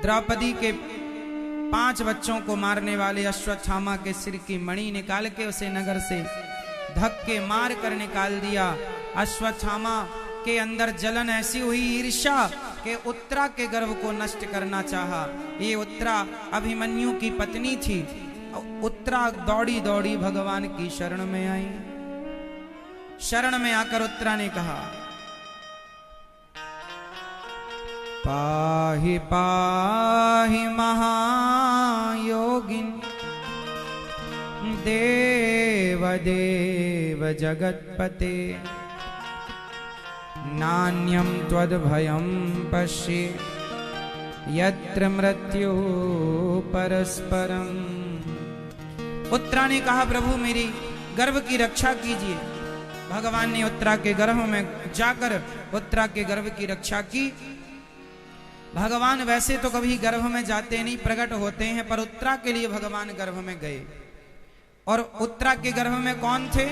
द्रौपदी के 5 बच्चों को मारने वाले अश्वत्थामा के सिर की मणि निकाल के उसे नगर से धक्के मार कर निकाल दिया। अश्वत्थामा के अंदर जलन ऐसी हुई, ईर्ष्या के उत्तरा के गर्भ को नष्ट करना चाहा। ये उत्तरा अभिमन्यु की पत्नी थी। उत्तरा दौड़ी दौड़ी भगवान की शरण में आई। शरण में आकर उत्तरा ने कहा, पाहि पाहि महायोगिन देव देव जगत्पते, नान्यं त्वद्भयं पश्ये यत्र मृत्यु परस्परम। उत्तरा ने कहा, प्रभु मेरी गर्भ की रक्षा कीजिए। भगवान ने उत्तरा के गर्भ में जाकर उत्तरा के गर्भ की रक्षा की। भगवान वैसे तो कभी गर्भ में जाते नहीं, प्रकट होते हैं, पर उत्तरा के लिए भगवान गर्भ में गए। और उत्तरा के गर्भ में कौन थे,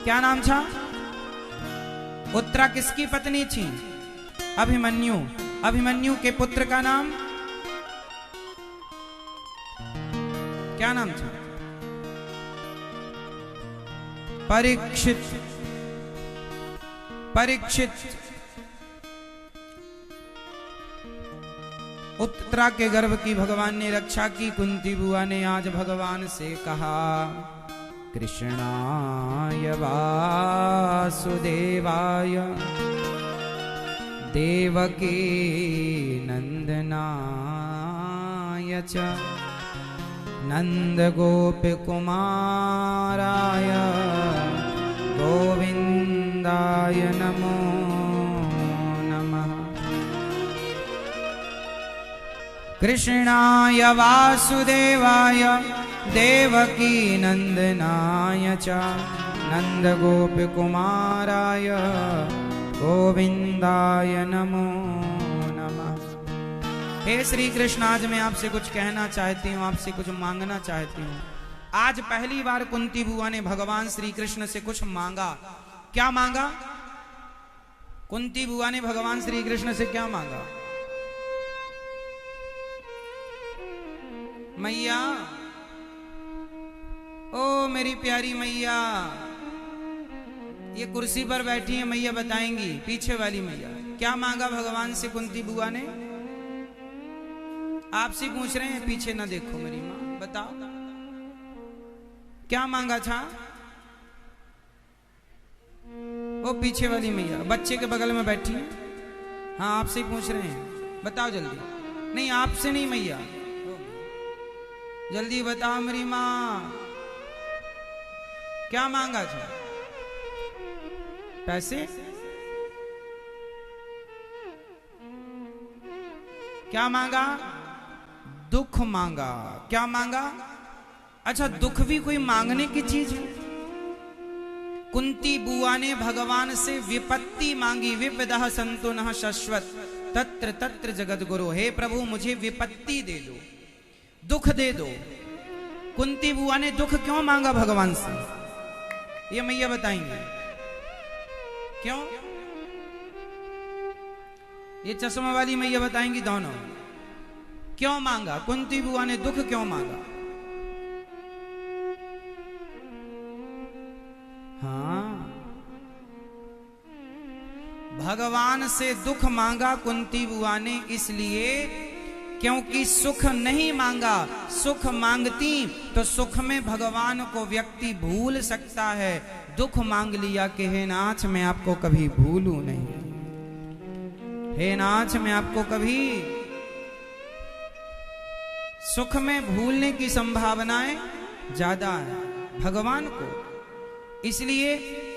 क्या नाम था? उत्तरा किसकी पत्नी थी? अभिमन्यु। अभिमन्यु के पुत्र का नाम क्या नाम था? परीक्षित। परीक्षित। उत्तरा के गर्भ की भगवान ने रक्षा की। कुंती बुआ ने आज भगवान से कहा, कृष्णाय वासुदेवाय देवकी नंदनाय च नंद गोप कुमाराय गोविंदाय नमो नमः। कृष्णाय वासुदेवाय देवकी नंदनाय च नंद गोप कुमाराय गोविंदाय नमो नमः। हे श्री कृष्ण, आज मैं आपसे कुछ कहना चाहती हूँ, आपसे कुछ मांगना चाहती हूँ। आज पहली बार कुंती बुआ ने भगवान श्री कृष्ण से कुछ मांगा। क्या मांगा? कुंती बुआ ने भगवान श्री कृष्ण से क्या मांगा? मैया, ओ मेरी प्यारी मैया, ये कुर्सी पर बैठी है मैया, बताएंगी। पीछे वाली मैया, क्या मांगा भगवान से कुंती बुआ ने? आपसे पूछ रहे हैं, पीछे ना देखो मेरी माँ, बताओ क्या मांगा था? वो पीछे वाली मैया बच्चे के बगल में बैठी है। हाँ, आपसे ही पूछ रहे हैं, बताओ जल्दी। नहीं, आपसे नहीं मैया, जल्दी बताओ मेरी माँ, क्या मांगा था? पैसे? क्या मांगा? दुख मांगा। क्या मांगा? अच्छा, दुख भी कोई मांगने की चीज है? कुंती बुआ ने भगवान से विपत्ति मांगी। विपदः सन्तु नः शश्वत तत्र तत्र जगत गुरु। हे प्रभु, मुझे विपत्ति दे दो, दुख दे दो। कुंती बुआ ने दुख क्यों मांगा भगवान से? ये मैया बताएंगे क्यों। ये चश्मा वाली मैया बताएंगी दोनों क्यों मांगा। कुंती बुआ ने दुख क्यों मांगा? हाँ, भगवान से दुख मांगा कुंती बुआ ने इसलिए क्योंकि सुख नहीं मांगा। सुख मांगती तो सुख में भगवान को व्यक्ति भूल सकता है। दुख मांग लिया कि हे नाथ, मैं आपको कभी भूलूं नहीं, हे नाथ, मैं आपको कभी। सुख में भूलने की संभावनाएं ज्यादा है भगवान को। इसलिए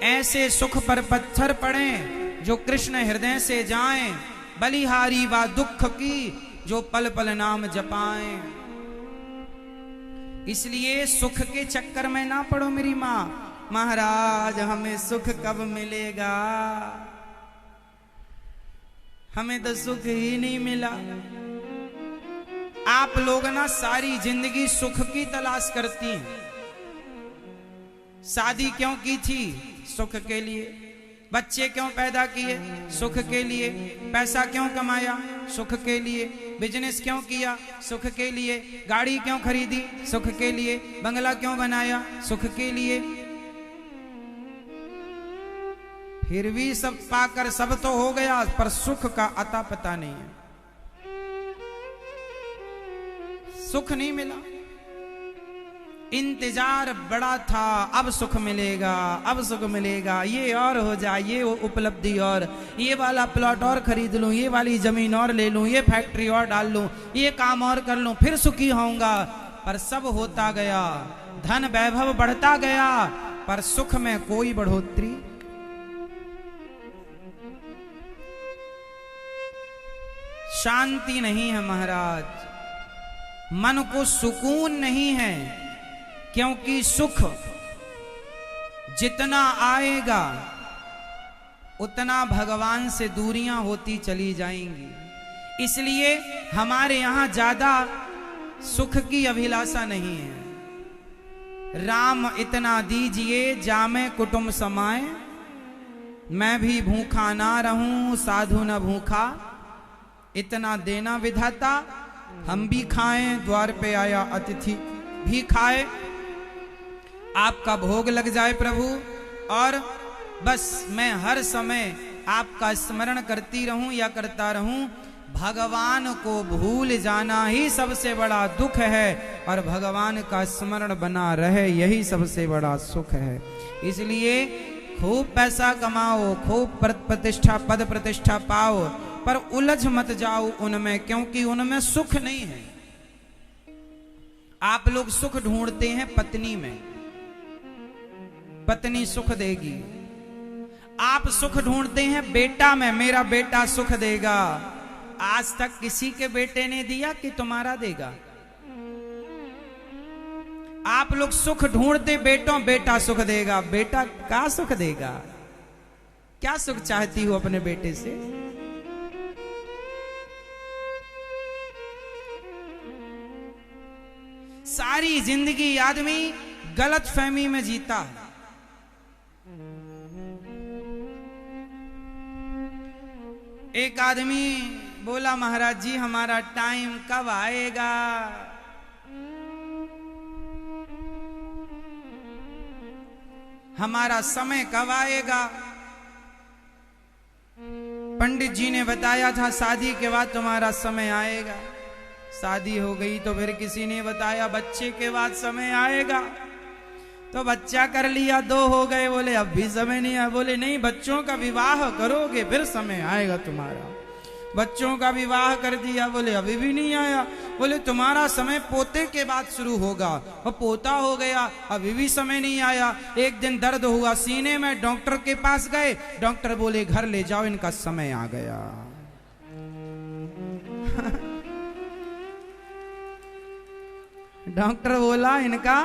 ऐसे सुख पर पत्थर पड़े जो कृष्ण हृदय से जाएं। बलिहारी व दुख की जो पल पल नाम जपाएं। इसलिए सुख के चक्कर में ना पड़ो मेरी माँ। महाराज, हमें सुख कब मिलेगा? हमें तो सुख ही नहीं मिला। आप लोग ना सारी जिंदगी सुख की तलाश करती हैं। शादी क्यों की थी? सुख के लिए। बच्चे क्यों पैदा किए? सुख के लिए। पैसा क्यों कमाया? सुख के लिए। बिजनेस क्यों किया? सुख के लिए। गाड़ी क्यों खरीदी? सुख के लिए। बंगला क्यों बनाया? सुख के लिए। फिर भी सब पाकर सब तो हो गया, पर सुख का अता पता नहीं है, सुख नहीं मिला। इंतजार बड़ा था, अब सुख मिलेगा, अब सुख मिलेगा, ये और हो जाए, ये उपलब्धि और, ये वाला प्लॉट और खरीद लूं, ये वाली जमीन और ले लूं, ये फैक्ट्री और डाल लूं, ये काम और कर लूं, फिर सुखी होऊंगा। पर सब होता गया, धन वैभव बढ़ता गया, पर सुख में कोई बढ़ोतरी। शांति नहीं है महाराज, मन को सुकून नहीं है, क्योंकि सुख जितना आएगा उतना भगवान से दूरियां होती चली जाएंगी। इसलिए हमारे यहां ज्यादा सुख की अभिलाषा नहीं है। राम इतना दीजिए जामे कुटुंब समाए, मैं भी भूखा ना रहूं साधु न भूखा। इतना देना विधाता, हम भी खाएं, द्वार पे आया अतिथि भी खाए, आपका भोग लग जाए प्रभु, और बस मैं हर समय आपका स्मरण करती रहूं या करता रहूं। भगवान को भूल जाना ही सबसे बड़ा दुख है, और भगवान का स्मरण बना रहे यही सबसे बड़ा सुख है। इसलिए खूब पैसा कमाओ, खूब प्रतिष्ठा, पद प्रतिष्ठा पाओ, पर उलझ मत जाओ उनमें, क्योंकि उनमें सुख नहीं है। आप लोग सुख ढूंढते हैं पत्नी में, पत्नी सुख देगी। आप सुख ढूंढते हैं बेटा में, मेरा बेटा सुख देगा। आज तक किसी के बेटे ने दिया कि तुम्हारा देगा? आप लोग सुख ढूंढते बेटों, बेटा सुख देगा। बेटा क्या सुख देगा? क्या सुख चाहती हो अपने बेटे से? सारी जिंदगी आदमी गलत फहमी में जीता है। एक आदमी बोला, महाराज जी हमारा टाइम कब आएगा? हमारा समय कब आएगा? पंडित जी ने बताया था शादी के बाद तुम्हारा समय आएगा। शादी हो गई तो फिर किसी ने बताया बच्चे के बाद समय आएगा, तो बच्चा कर लिया, 2 हो गए, बोले अब भी समय नहीं आया। बोले नहीं, बच्चों का विवाह करोगे फिर समय आएगा तुम्हारा। बच्चों का विवाह कर दिया, बोले अभी भी नहीं आया। बोले तुम्हारा समय पोते के बाद शुरू होगा, और पोता हो गया, अभी भी समय नहीं आया। एक दिन दर्द हुआ सीने में, डॉक्टर के पास गए, डॉक्टर बोले घर ले जाओ, इनका समय आ गया। डॉक्टर बोला इनका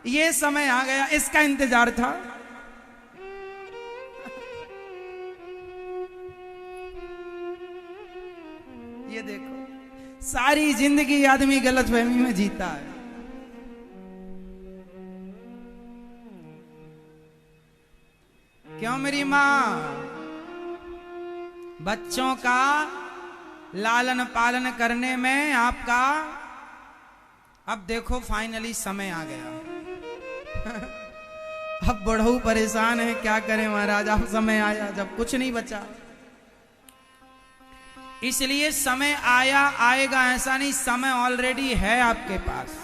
ये समय आ गया, इसका इंतजार था। ये देखो, सारी जिंदगी आदमी गलतफहमी में जीता है। क्यों मेरी मां? बच्चों का लालन पालन करने में आपका, अब देखो फाइनली समय आ गया। अब बड़हू परेशान है, क्या करें महाराज, अब समय आया जब कुछ नहीं बचा। इसलिए समय आया आएगा ऐसा नहीं, समय ऑलरेडी है आपके पास।